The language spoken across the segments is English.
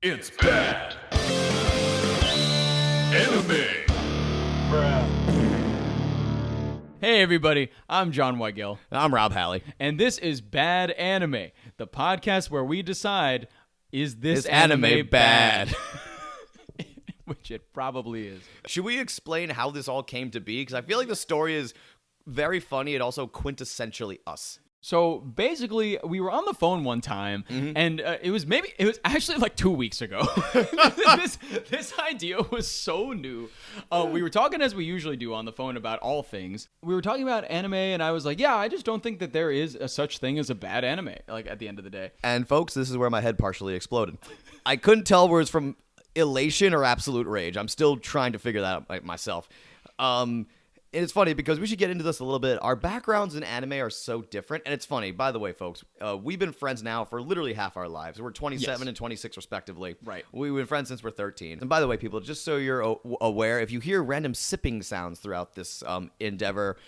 It's bad. Anime. Hey everybody, I'm John Weigel. I'm Rob Halley. And this is Bad Anime, the podcast where we decide, is this anime bad? Which it probably is. Should we explain how this all came to be? Because I feel like the story is very funny and also quintessentially us. So basically, we were on the phone one time, and it was actually like 2 weeks ago. this idea was so new. We were talking as we usually do on the phone about all things. We were talking about anime, and I was like, yeah, I just don't think that there is a such thing as a bad anime, like at the end of the day. And folks, this is where my head partially exploded. I couldn't tell where it's from elation or absolute rage. I'm still trying to figure that out myself. And it's funny because we should get into this a little bit. Our backgrounds in anime are so different. And it's funny, by the way, folks, we've been friends now for literally half our lives. We're 27 and 26 respectively. Right. We've been friends since we're 13. And by the way, people, just so you're aware, if you hear random sipping sounds throughout this endeavor,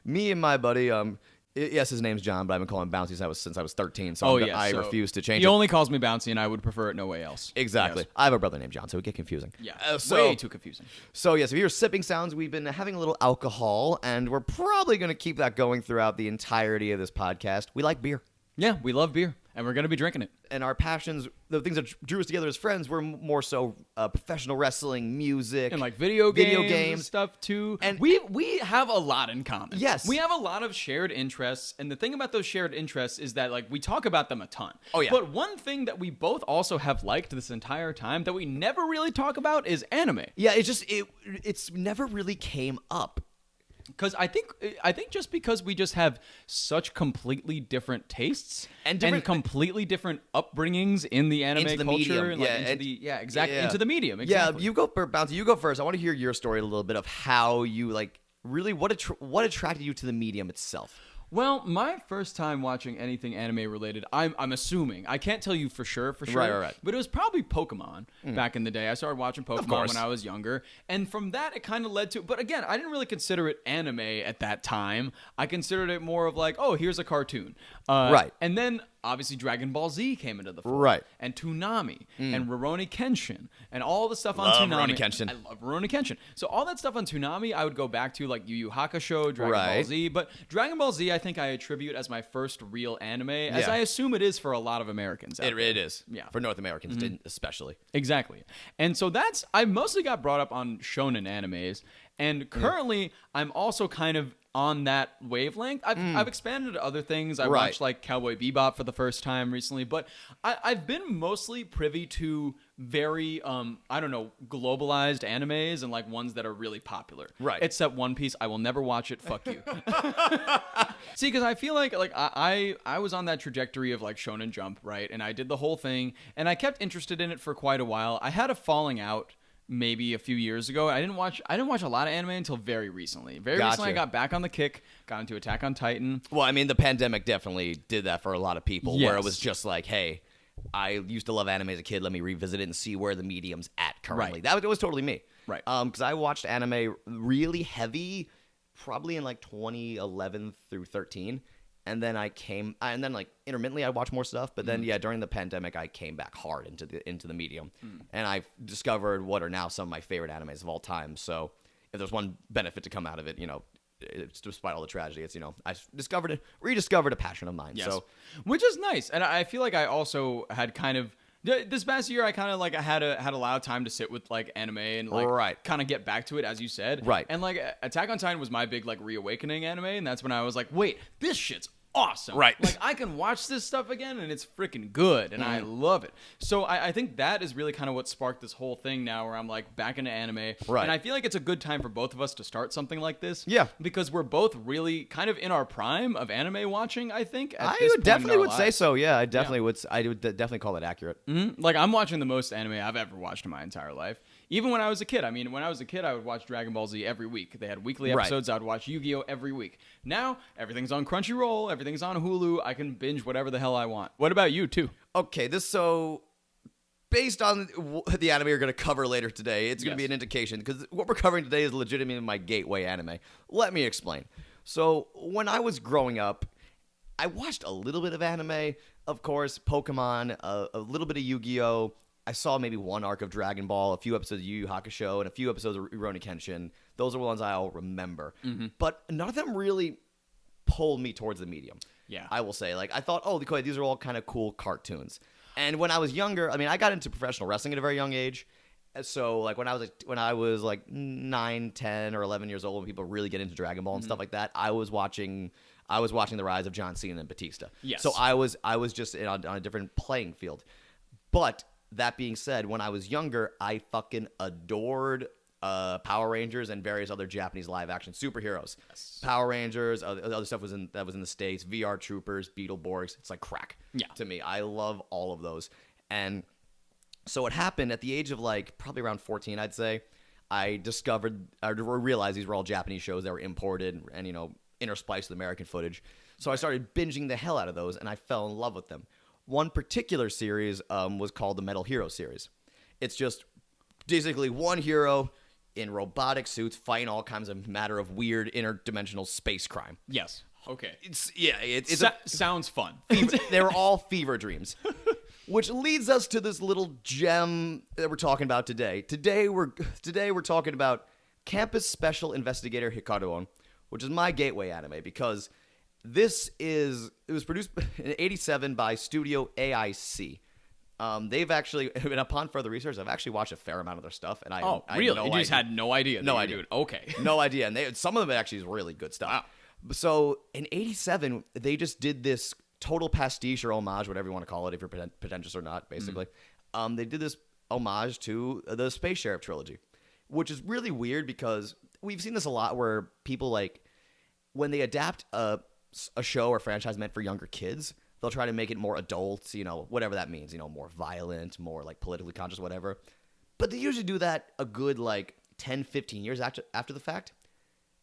me and my buddy, yes, his name's John, but I've been calling him Bouncy since I was 13, so I refuse to change He it. only calls me Bouncy, and I would prefer it no way else. Exactly. Yes. I have a brother named John, so it would get confusing. Yeah, So- way too confusing. So, yes, if you hear sipping sounds, we've been having a little alcohol, and we're probably going to keep that going throughout the entirety of this podcast. We like beer. Yeah, we love beer, and we're going to be drinking it. And our passions, the things that drew us together as friends, were more so professional wrestling, music. And like video games and stuff too. And we have a lot in common. Yes. We have a lot of shared interests. And the thing about those shared interests is that like we talk about them a ton. Oh, yeah. But one thing that we both also have liked this entire time that we never really talk about is anime. Yeah, it's never really came up. Because I think just because we just have such completely different tastes and completely different upbringings in the anime Into the culture, medium. and like into the medium. Exactly. Yeah, you go, Bouncy. You go first. I want to hear your story a little bit of how you like really what attracted you to the medium itself. Well, my first time watching anything anime related, I'm assuming, I can't tell you for sure, Right. but it was probably Pokemon back in the day. I started watching Pokemon when I was younger, and from that it kind of led to, but again, I didn't really consider it anime at that time. I considered it more of like, oh, here's a cartoon. Right. And then obviously Dragon Ball Z came into the fold. Right. And Toonami and Rurouni Kenshin and all the stuff on Love Toonami. Rurouni Kenshin. I love Rurouni Kenshin. So all that stuff on Toonami, I would go back to like Yu Yu Hakusho, Dragon Ball Z. But Dragon Ball Z, I think I attribute as my first real anime, as I assume it is for a lot of Americans. It is. Yeah. For North Americans, especially. Exactly. And so I mostly got brought up on shonen animes. And currently, I'm also kind of on that wavelength. I've expanded to other things. I watched like Cowboy Bebop for the first time recently, but I've been mostly privy to very globalized animes and like ones that are really popular. Right. Except One Piece. I will never watch it. Fuck you. See, because I feel like I was on that trajectory of like Shonen Jump, right? And I did the whole thing, and I kept interested in it for quite a while. I had a falling out maybe a few years ago. I didn't watch a lot of anime until very recently. Recently I got back on the kick, got into Attack on Titan. Well, I mean, the pandemic definitely did that for a lot of people, Yes. where it was just like, hey, I used to love anime as a kid. Let me revisit it and see where the medium's at currently. Right. That was totally me. Right. Because I watched anime really heavy probably in like 2011 through 13. And then like intermittently I watched more stuff, but then during the pandemic I came back hard into the medium, and I discovered what are now some of my favorite animes of all time. So if there's one benefit to come out of it, it's, despite all the tragedy, it's I rediscovered a passion of mine. Yes. So Which is nice, and I feel like I also had kind of this past year I kind of like I had a lot of time to sit with like anime and like kind of get back to it, as you said. Right. And like Attack on Titan was my big like reawakening anime, and that's when I was like, wait, this shit's awesome. Right. Like I can watch this stuff again and it's freaking good and I love it. So I think that is really kind of what sparked this whole thing now where I'm like back into anime. Right. And I feel like it's a good time for both of us to start something like this. Yeah. Because we're both really kind of in our prime of anime watching, I think. I would definitely say so. Yeah, I definitely would. I would definitely call it accurate. Like I'm watching the most anime I've ever watched in my entire life. Even when I was a kid. I mean, when I was a kid, I would watch Dragon Ball Z every week. They had weekly episodes. I would watch Yu-Gi-Oh! Every week. Now, everything's on Crunchyroll. Everything's on Hulu. I can binge whatever the hell I want. What about you, too? Okay, based on the anime we're going to cover later today, it's going to be an indication, because what we're covering today is legitimately my gateway anime. Let me explain. So, when I was growing up, I watched a little bit of anime, of course, Pokemon, a little bit of Yu-Gi-Oh!, I saw maybe one arc of Dragon Ball, a few episodes of Yu Yu Hakusho, and a few episodes of Rurouni Kenshin. Those are the ones I'll remember. But none of them really pulled me towards the medium. Yeah. I will say. Like, I thought, oh, these are all kind of cool cartoons. And when I was younger, I mean, I got into professional wrestling at a very young age. So, like, when I was like 9, 10, or 11 years old, when people really get into Dragon Ball and stuff like that, I was watching the rise of John Cena and Batista. Yes. So I was just on a different playing field. But that being said, when I was younger, I fucking adored Power Rangers and various other Japanese live action superheroes. Yes. Power Rangers, other stuff was in the States. VR Troopers, Beetleborgs. It's like crack to me. I love all of those. And so what happened at the age of like probably around 14, I'd say, I realized these were all Japanese shows that were imported and, interspliced with American footage. So I started binging the hell out of those, and I fell in love with them. One particular series was called the Metal Hero series. It's just basically one hero in robotic suits fighting all kinds of matter of weird interdimensional space crime. Yes. Okay. Sounds fun. They were all fever dreams. Which leads us to this little gem that we're talking about today. Today we're talking about Campus Special Investigator Hikaruon, which is my gateway anime because it was produced in 87 by Studio AIC. They've actually, and upon further research, I've actually watched a fair amount of their stuff, and I really? You just had no idea. No idea. Dude. Okay. No idea. And some of them actually is really good stuff. Wow. So in 87, they just did this total pastiche or homage, whatever you want to call it, if you're pretentious or not, basically. They did this homage to the Space Sheriff trilogy, which is really weird because we've seen this a lot where people, like, when they adapt a show or franchise meant for younger kids, they'll try to make it more adult, whatever that means, more violent, more, like, politically conscious, whatever. But they usually do that a good, like, 10, 15 years after the fact.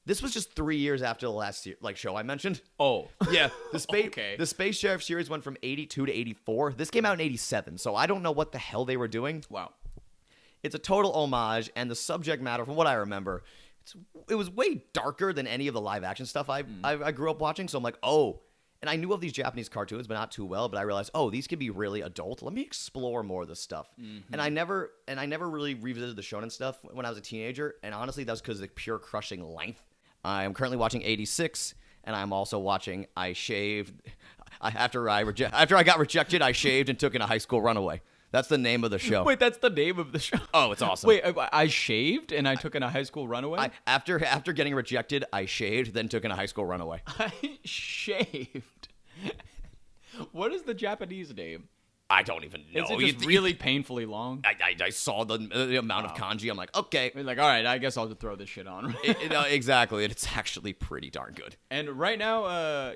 This was just 3 years after the last show I mentioned. Oh. Yeah. Okay. The Space Sheriff series went from 82 to 84. This came out in 87, so I don't know what the hell they were doing. Wow. It's a total homage, and the subject matter, from what I remember, it was way darker than any of the live action stuff I grew up watching. So I'm like, oh. And I knew of these Japanese cartoons, but not too well. But I realized, oh, these could be really adult. Let me explore more of this stuff. Mm-hmm. And I never really revisited the shonen stuff when I was a teenager. And honestly, that was because of the pure crushing length. I am currently watching 86, and I'm also watching I Shaved. After I got rejected, I shaved and took in a high school runaway. That's the name of the show. Wait, that's the name of the show? Oh, it's awesome. Wait, I shaved and I took in a high school runaway? After getting rejected, I shaved, then took in a high school runaway. I shaved. What is the Japanese name? I don't even know. Is it just really painfully long? I saw the amount of kanji. I'm like, okay. Like, all right, I guess I'll just throw this shit on. Exactly. It's actually pretty darn good. And right now,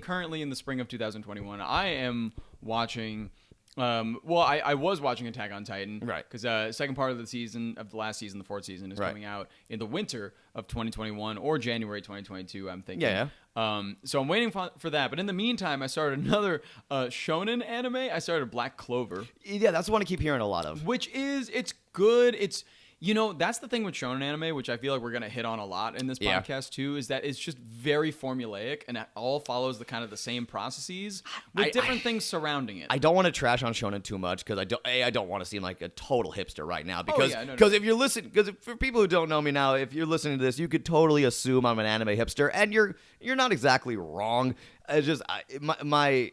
currently in the spring of 2021, I am watching... I was watching Attack on Titan, right? Because second part of the last season, the fourth season, is coming out in the winter of 2021 or January 2022. I'm thinking. Yeah. So I'm waiting for that. But in the meantime, I started another shonen anime. I started Black Clover. Yeah, that's the one I keep hearing a lot of. It's good. It's that's the thing with shonen anime, which I feel like we're gonna hit on a lot in this podcast too, is that it's just very formulaic and it all follows the same processes with different things surrounding it. I don't want to trash on shonen too much because I don't want to seem like a total hipster right now because if you're listening, because for people who don't know me now, if you're listening to this, you could totally assume I'm an anime hipster, and you're not exactly wrong. It's just I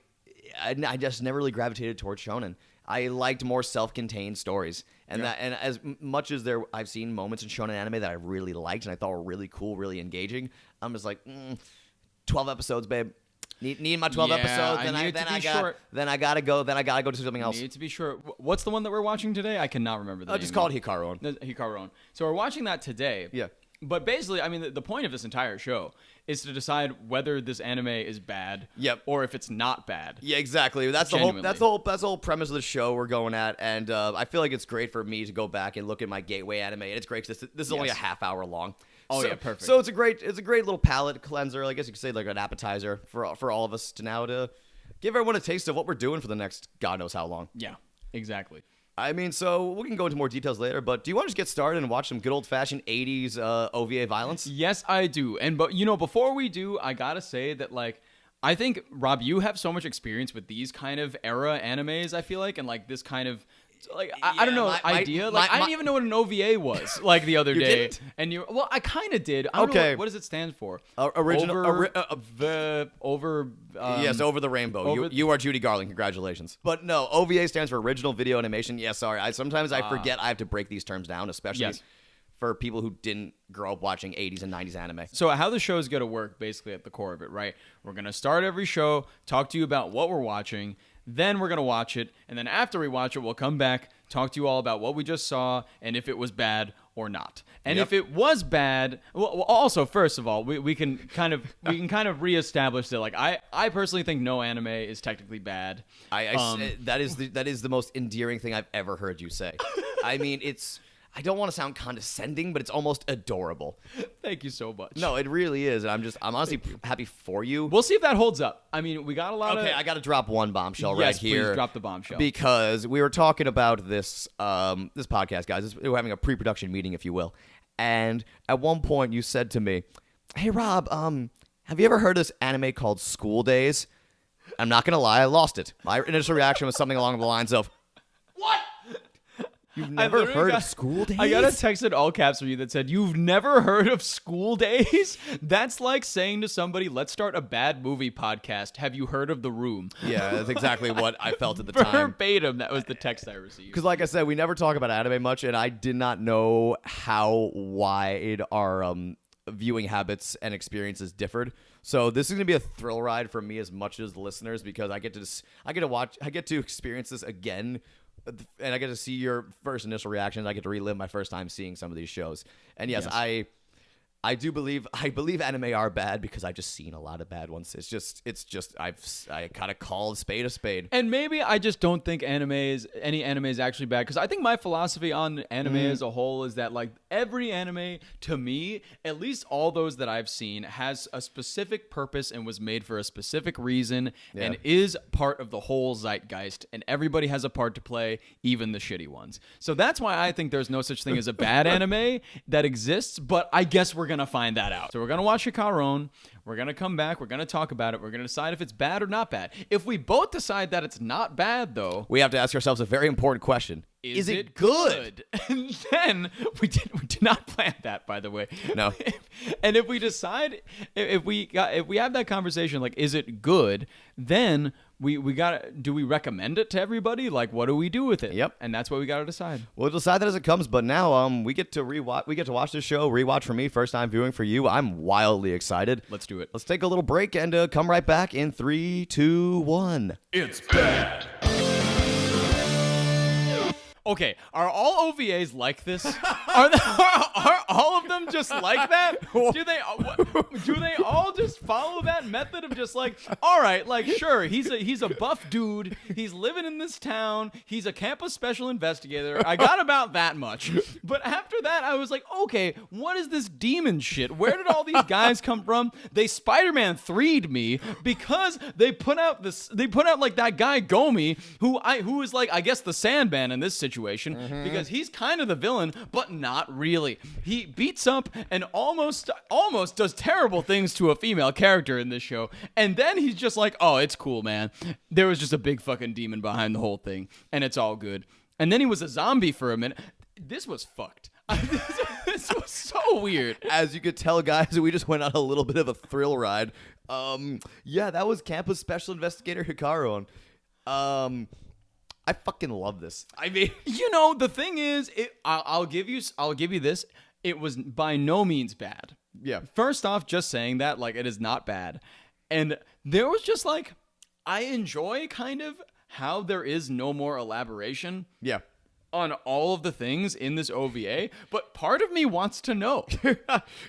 just never really gravitated towards shonen. I liked more self-contained stories, and as much as I've seen moments in shonen anime that I really liked and I thought were really cool, really engaging. I'm just like, 12 episodes, babe. Need my 12 episodes. Then I gotta go do something else. Need to be sure. What's the one that we're watching today? I cannot remember the name. Just call it Hikaruon. Hikaruon. So we're watching that today. Yeah. But basically, I mean, the point of this entire show is to decide whether this anime is bad, or if it's not bad. Yeah, exactly. That's the whole premise of the show we're going at, and I feel like it's great for me to go back and look at my gateway anime. And it's great because this is only a half hour long. Oh, yeah, perfect. So it's a great little palate cleanser. I guess you could say like an appetizer for all of us to give everyone a taste of what we're doing for the next God knows how long. Yeah, exactly. I mean, so we can go into more details later, but do you want to just get started and watch some good old-fashioned 80s OVA violence? Yes, I do. But before we do, I gotta say that, like, I think, Rob, you have so much experience with these kind of era animes, I feel like, and, like, this kind of So, like, I don't know, idea. I didn't even know what an OVA was, like, the other day. Didn't? And well, I kind of did. I don't know what does it stand for? Original. Yes, Over the Rainbow. You are Judy Garland. Congratulations. But no, OVA stands for Original Video Animation. Yeah, sorry. Sometimes I forget I have to break these terms down, especially for people who didn't grow up watching 80s and 90s anime. So how the show is going to work, basically at the core of it, right? We're going to start every show, talk to you about what we're watching, then we're going to watch it, and then after we watch it, we'll come back, talk to you all about what we just saw, and if it was bad or not. And if it was bad, well, also, first of all, we can kind of reestablish that, like, I personally think no anime is technically bad. That is the most endearing thing I've ever heard you say. I mean, I don't want to sound condescending, but it's almost adorable. Thank you so much. No, it really is. And I'm honestly happy for you. We'll see if that holds up. I mean, we got a lot of... Okay, I got to drop one bombshell right here. Yes, please drop the bombshell. Because we were talking about this podcast, guys. We were having a pre-production meeting, if you will. And at one point, you said to me, "Hey, Rob, have you ever heard of this anime called School Days?" I'm not going to lie, I lost it. My initial reaction was something along the lines of, "What? You've never heard of School Days?" I got a text in all caps from you that said, "You've never heard of School Days?" That's like saying to somebody, "Let's start a bad movie podcast. Have you heard of The Room?" Yeah, that's exactly what I felt at the time. Verbatim, that was the text I received. Because like I said, we never talk about anime much, and I did not know how wide our viewing habits and experiences differed. So this is gonna be a thrill ride for me as much as the listeners, because I get to experience this again. And I get to see your first initial reactions. I get to relive my first time seeing some of these shows. And yes. I believe anime are bad because I've just seen a lot of bad ones. I kind of call a spade. And maybe I just don't think any anime is actually bad, because I think my philosophy on anime as a whole is that, like, every anime, to me, at least all those that I've seen, has a specific purpose and was made for a specific reason and is part of the whole zeitgeist, and everybody has a part to play, even the shitty ones. So that's why I think there's no such thing as a bad anime that exists, but I guess we're gonna find that out. So we're gonna watch Hikaruon. We're gonna come back. We're gonna talk about it. We're gonna decide if it's bad or not bad. If we both decide that it's not bad, though, we have to ask ourselves a very important question: Is it good? And then we did not plan that, by the way. No. And if we decide, if we have that conversation, like, is it good? Then we gotta, do we recommend it to everybody? Like, what do we do with it? Yep. And that's what we gotta decide. We'll decide that as it comes. But now we get to watch this show, rewatch for me, first time viewing for you. I'm wildly excited. Let's do it. Let's take a little break and come right back in 3, 2, 1. It's bad. Okay, are all OVAs like this? Are all of them just like that? Do they all just follow that method of just like, all right, like, sure, he's a buff dude, he's living in this town, he's a campus special investigator. I got about that much. But after that, I was like, okay, what is this demon shit? Where did all these guys come from? They Spider-Man 3'd me because they put out like that guy Gomi, who is like, I guess, the Sandman in this situation, because he's kind of the villain, but not really. He beats up and almost does terrible things to a female character in this show, and then he's just like, oh, it's cool, man. There was just a big fucking demon behind the whole thing, and it's all good. And then he was a zombie for a minute. This was fucked. This was so weird. As you could tell, guys, we just went on a little bit of a thrill ride. That was Campus Special Investigator Hikaruon. I fucking love this. I mean, the thing is, I'll give you this. It was by no means bad. Yeah. First off, just saying that, like, it is not bad. And there was just, like, I enjoy kind of how there is no more elaboration. Yeah. On all of the things in this OVA, but part of me wants to know.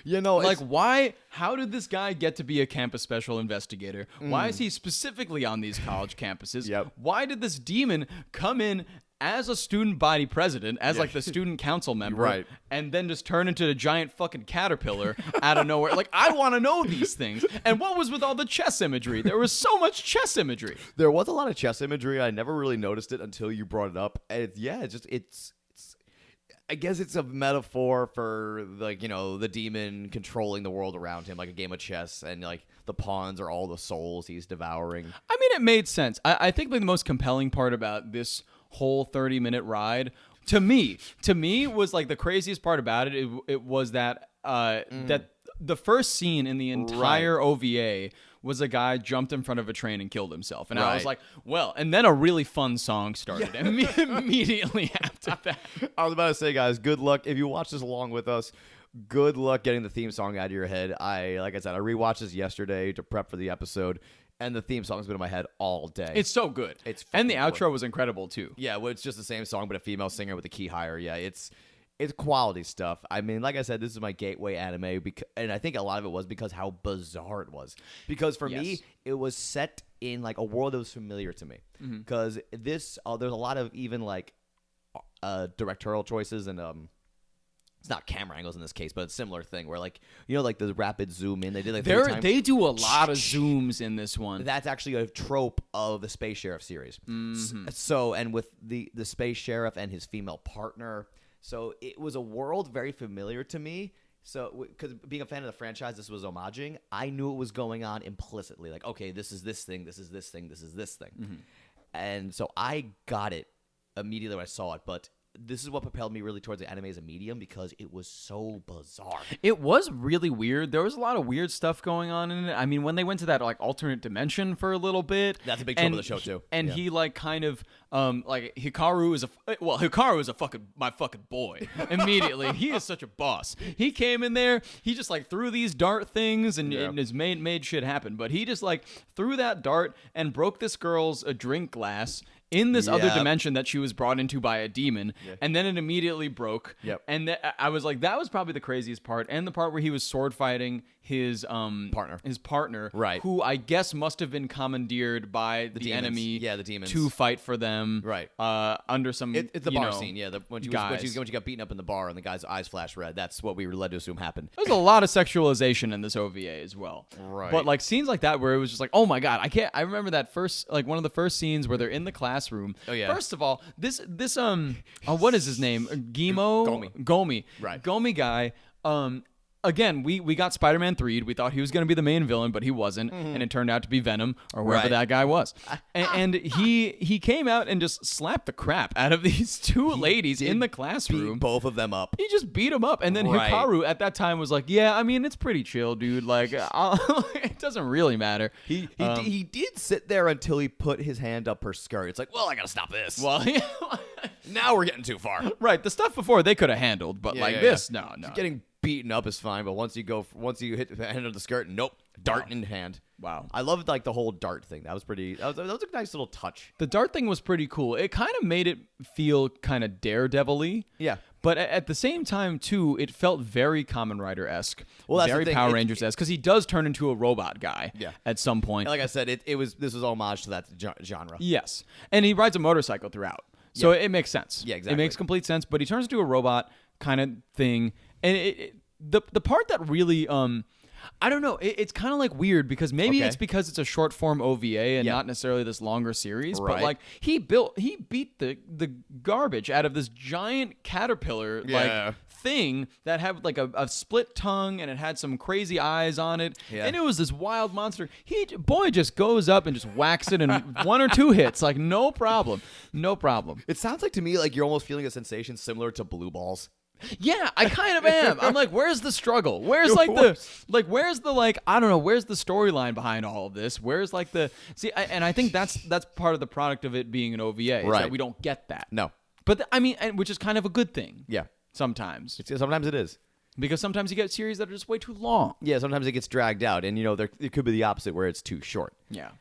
Like, why? How did this guy get to be a campus special investigator? Why is he specifically on these college campuses? Yep. Why did this demon come in as a student body president, as like the student council member, right, and then just turn into a giant fucking caterpillar out of nowhere? Like, I want to know these things. And what was with all the chess imagery? There was so much chess imagery. There was a lot of chess imagery. I never really noticed it until you brought it up. And it's I guess it's a metaphor for, like, the demon controlling the world around him, like a game of chess, and like the pawns are all the souls he's devouring. I mean, it made sense. I think like the most compelling part about this whole 30-minute ride. To me was like the craziest part about it. It was that that the first scene in the entire OVA was a guy jumped in front of a train and killed himself. And I was like, well, and then a really fun song started immediately after that. I was about to say, guys, good luck. If you watch this along with us, good luck getting the theme song out of your head. Like I said, I rewatched this yesterday to prep for the episode, and the theme song's been in my head all day. It's so good. And the outro was incredible, too. Yeah, well, it's just the same song, but a female singer with a key higher. Yeah, it's quality stuff. I mean, like I said, this is my gateway anime, and I think a lot of it was because how bizarre it was. Because for me, it was set in like a world that was familiar to me. Because there's a lot of even like directorial choices and it's not camera angles in this case, but it's a similar thing where like like the rapid zoom in. They did like they do a lot of zooms in this one. That's actually a trope of the Space Sheriff series. So and with the Space Sheriff and his female partner. So it was a world very familiar to me. So because being a fan of the franchise, this was homaging. I knew it was going on implicitly. Like, okay, this is this thing, this is this thing, this is this thing. And so I got it immediately when I saw it. But this is what propelled me really towards the anime as a medium because it was so bizarre. It was really weird. There was a lot of weird stuff going on in it. I mean, when they went to that like alternate dimension for a little bit, that's a big trope of the show too. And he like kind of like Hikaru is my fucking boy. Immediately, he is such a boss. He came in there, he just like threw these dart things and has made shit happen. But he just like threw that dart and broke this girl's drink glass in this other dimension that she was brought into by a demon, and then it immediately broke. And I was like, that was probably the craziest part, and the part where he was sword fighting his partner, right? Who I guess must have been commandeered by the enemy, the demons, to fight for them, right? Under some, it's the bar scene, when she got beaten up in the bar and the guy's eyes flash red. That's what we were led to assume happened. There's a lot of sexualization in this OVA as well, right? But like scenes like that where it was just like, oh my god, I remember that first, like one of the first scenes where they're in the classroom. Oh yeah. First of all, this what is his name? Gomi. Right. Gomi guy. Again, we got Spider-Man 3'd. We thought he was going to be the main villain, but he wasn't, and it turned out to be Venom or wherever that guy was. And he came out and just slapped the crap out of these two ladies in the classroom. Beat both of them up. He just beat them up, and then Hikaru at that time was like, "Yeah, I mean it's pretty chill, dude. Like, it doesn't really matter." He did sit there until he put his hand up her skirt. It's like, well, I gotta stop this. Well, now we're getting too far. Right. The stuff before they could have handled, but this, no. Getting beaten up is fine, but once you hit the end of the skirt, nope, dart in hand. Wow. I loved like the whole dart thing. That was a nice little touch. The dart thing was pretty cool. It kind of made it feel kind of Daredevil-y. Yeah. But at the same time, too, it felt very Kamen Rider-esque. Well, that's very the thing. Power Rangers-esque, because he does turn into a robot guy at some point. And like I said, this was homage to that genre. Yes. And he rides a motorcycle throughout. So it makes sense. Yeah, exactly. It makes complete sense, but he turns into a robot kind of thing. And the part that really I don't know, it's kind of like weird because maybe it's because it's a short form OVA and not necessarily this longer series, but like he beat the garbage out of this giant caterpillar like thing that had like a split tongue and it had some crazy eyes on it, and it was this wild monster. Boy just goes up and just whacks it in one or two hits, like no problem. It sounds like to me like you're almost feeling a sensation similar to blue balls. Yeah, I kind of am. I'm like, where's the struggle? Where's where's the I don't know, where's the storyline behind all of this? Where's like and I think that's part of the product of it being an OVA, is that we don't get that. No. But I mean, which is kind of a good thing. Yeah. Sometimes. Sometimes it is. Because sometimes you get series that are just way too long. Yeah, sometimes it gets dragged out, and it could be the opposite where it's too short. Yeah.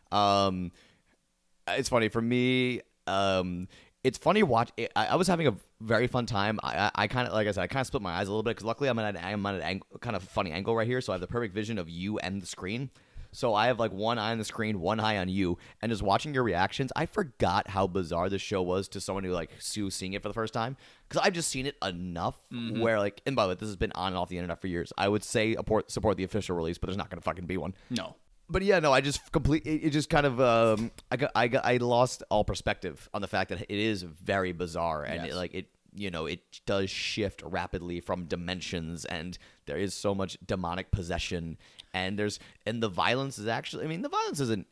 It's funny for me. It's funny watch. I was having a very fun time. I kind of, like I said, I kind of split my eyes a little bit because luckily I'm at an kind of funny angle right here, so I have the perfect vision of you and the screen. So I have like one eye on the screen, one eye on you, and just watching your reactions, I forgot how bizarre this show was to someone who seeing it for the first time, because I've just seen it enough where and by the way, this has been on and off the internet for years. I would say support the official release, but there's not going to fucking be one. No. But yeah, no, I just it just kind of I lost all perspective on the fact that it is very bizarre, and it does shift rapidly from dimensions, and there is so much demonic possession, and the violence is actually, the violence isn't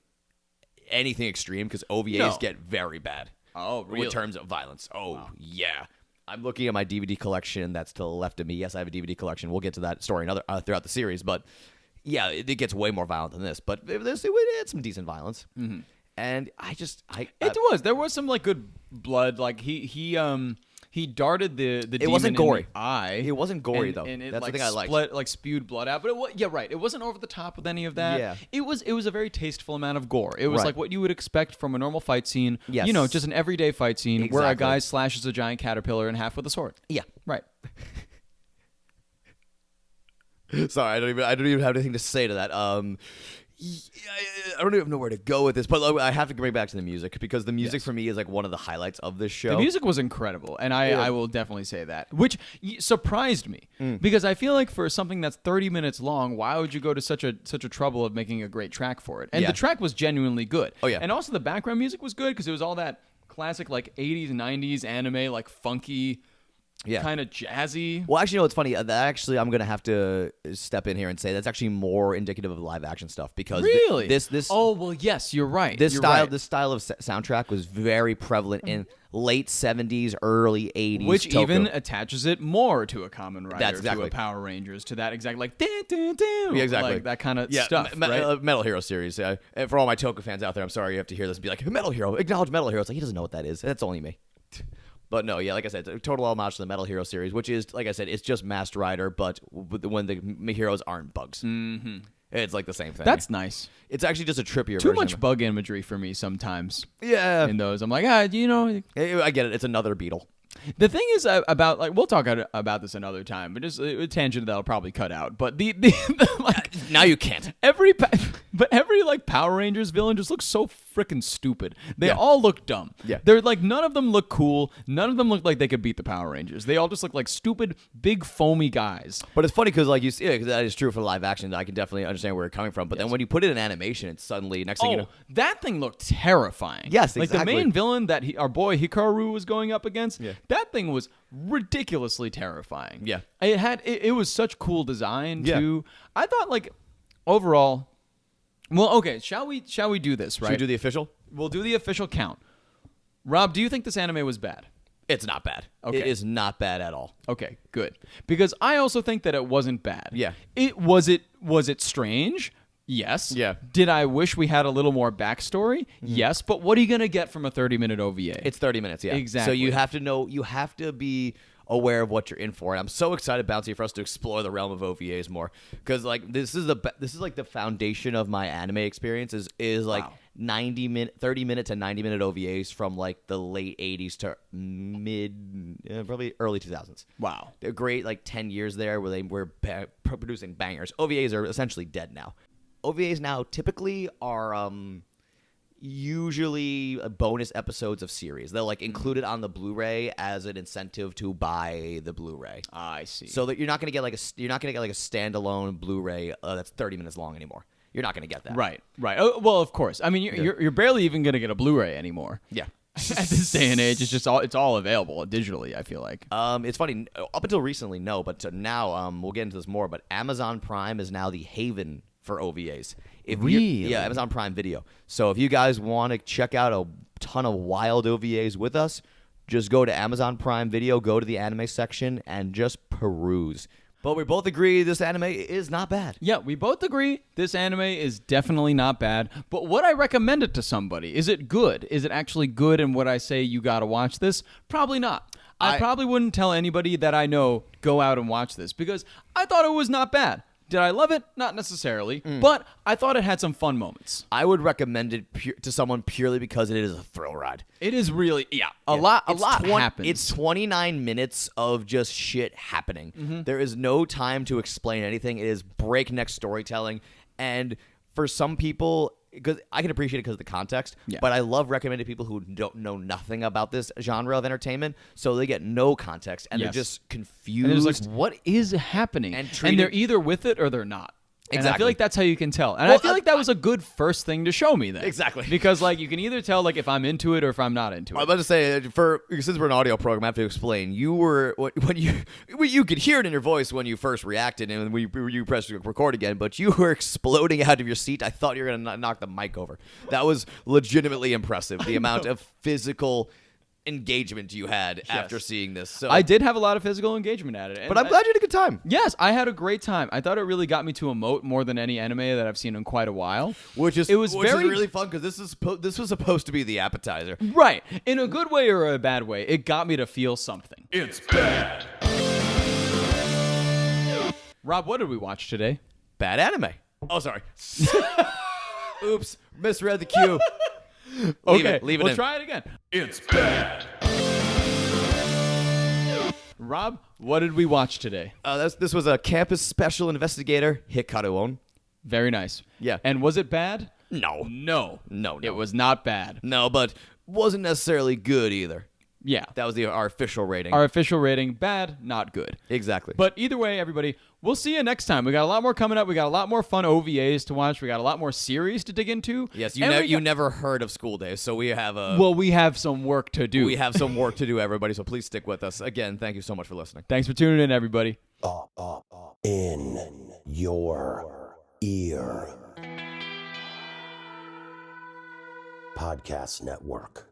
anything extreme because OVAs get very bad. Oh, really? In terms of violence. Oh, yeah. I'm looking at my DVD collection that's to the left of me. Yes, I have a DVD collection. We'll get to that story throughout the series, but yeah, it gets way more violent than this. But it had some decent violence, and there was some like good blood. Like he darted the demon it wasn't gory. in the eye. It wasn't gory though. And it that's like the thing I liked. like spewed blood out. But it wasn't over the top with any of that. Yeah. It was a very tasteful amount of gore. It was Right. like what you would expect from a normal fight scene. Yes. You know, just an everyday fight scene where a Exactly. guy slashes a giant caterpillar in half with a sword. Yeah. Right. Sorry, I don't even have anything to say to that. I don't even know where to go with this, but I have to bring back to the music because the music for me is like one of the highlights of this show. The music was incredible, and I will definitely say that, which surprised me because I feel like for something that's 30 minutes long, why would you go to such a trouble of making a great track for it? And the track was genuinely good. Oh, yeah. And also the background music was good because it was all that classic like 80s, 90s anime, like funky, kind of jazzy. Well, actually, no, it's funny. Actually, I'm going to have to step in here and say that's actually more indicative of live action stuff because really this. Oh well, yes, you're right. This you're style, right. this style of soundtrack was very prevalent in late 70s, early 80s. Which Tokyo. even attaches it more to a Kamen Rider, That's exactly. to a Power Rangers, to that exact like exactly like that kind of stuff. Right? Metal Hero series. And for all my Toku fans out there, I'm sorry you have to hear this and be like, Metal Hero, acknowledge Metal Hero. It's like, he doesn't know what that is. That's only me. But no, yeah, like I said, it's a total homage to the Metal Hero series, which is, like I said, it's just Masked Rider, but when the heroes aren't bugs. Mm-hmm. It's like the same thing. That's nice. It's actually just a trippier Too version. much bug imagery for me sometimes. Yeah. In those, I'm like, you know. I get it. It's another beetle. The thing is about like we'll talk about this another time, but just a tangent that I'll probably cut out. But the like now you can't. Every like Power Rangers villain just looks so freaking stupid. They all look dumb. Yeah. They're like none of them look cool. None of them look like they could beat the Power Rangers. They all just look like stupid, big foamy guys. But it's funny because like you see, because that is true for live action. I can definitely understand where you're coming from. But then when you put it in animation, it's suddenly next thing you know, that thing looked terrifying. Yes, like exactly. the main villain that our boy Hikaru was going up against. Yeah. That thing was ridiculously terrifying. Yeah. It was such cool design too. I thought like overall. Well, okay. Shall we do this? Right. Should we do the official? We'll do the official count. Rob, do you think this anime was bad? It's not bad. Okay. It is not bad at all. Okay, good. Because I also think that it wasn't bad. Yeah. Was it strange? Yes. Yeah. Did I wish we had a little more backstory? Yes. But what are you going to get from a 30-minute OVA? It's 30 minutes, yeah. Exactly. So you have to be aware of what you're in for. And I'm so excited, Bouncy, for us to explore the realm of OVAs more. Because like this is like the foundation of my anime experience is like 30 minute to 90-minute OVAs from like the late 80s to probably early 2000s. Wow. They're great, like 10 years there where they were producing bangers. OVAs are essentially dead now. OVAs now typically are usually bonus episodes of series. They'll like include it on the Blu-ray as an incentive to buy the Blu-ray. I see. So that you're not gonna get like a standalone Blu-ray that's 30 minutes long anymore. You're not gonna get that. Right. Oh, well, of course. I mean, you're barely even gonna get a Blu-ray anymore. Yeah. At this day and age, it's all available digitally. I feel like. It's funny. Up until recently, no, but now we'll get into this more. But Amazon Prime is now the haven for OVAs. Really? Yeah, Amazon Prime Video. So if you guys want to check out a ton of wild OVAs with us, just go to Amazon Prime Video, go to the anime section, and just peruse. But we both agree this anime is not bad. Yeah, we both agree this anime is definitely not bad. But would I recommend it to somebody? Is it good? Is it actually good? And would I say you got to watch this? Probably not. I probably wouldn't tell anybody that I know go out and watch this because I thought it was not bad. Did I love it? Not necessarily, but I thought it had some fun moments. I would recommend it to someone purely because it is a thrill ride. It is really, a lot happens. It's 29 minutes of just shit happening. Mm-hmm. There is no time to explain anything. It is breakneck storytelling, and for some people, because I can appreciate it because of the context, but I love recommending people who don't know nothing about this genre of entertainment, so they get no context and they're just confused. And they're like, what is happening? And they're either with it or they're not. And I feel like that's how you can tell. And I feel like that was a good first thing to show me then. Exactly. Because like you can either tell like if I'm into it or if I'm not into it. I was about to say, since we're an audio program, I have to explain. You were when you could hear it in your voice when you first reacted, and when you pressed record again. But you were exploding out of your seat. I thought you were gonna knock the mic over. That was legitimately impressive. The amount of physical engagement you had after seeing this. So I did have a lot of physical engagement at it. But I'm glad you had a good time. Yes, I had a great time. I thought it really got me to emote more than any anime that I've seen in quite a while. Which is really fun because this was supposed to be the appetizer. Right. In a good way or a bad way, it got me to feel something. It's bad. Rob, what did we watch today? Bad anime. Oh, sorry. Oops, misread the cue. Okay, leave it we'll in. try it again. It's bad. Rob, what did we watch today? This was a Campus Special Investigator Hikaruon. Very nice. Yeah. And was it bad? No. No. No. It was not bad. No, but wasn't necessarily good either. Yeah. That was our official rating. Our official rating, bad, not good. Exactly. But either way, everybody, we'll see you next time. We got a lot more coming up. We got a lot more fun OVAs to watch. We got a lot more series to dig into. Yes, you never heard of School Days, so we have we have some work to do. We have some work to do, everybody, so please stick with us. Again, thank you so much for listening. Thanks for tuning in, everybody. In your ear. Podcast Network.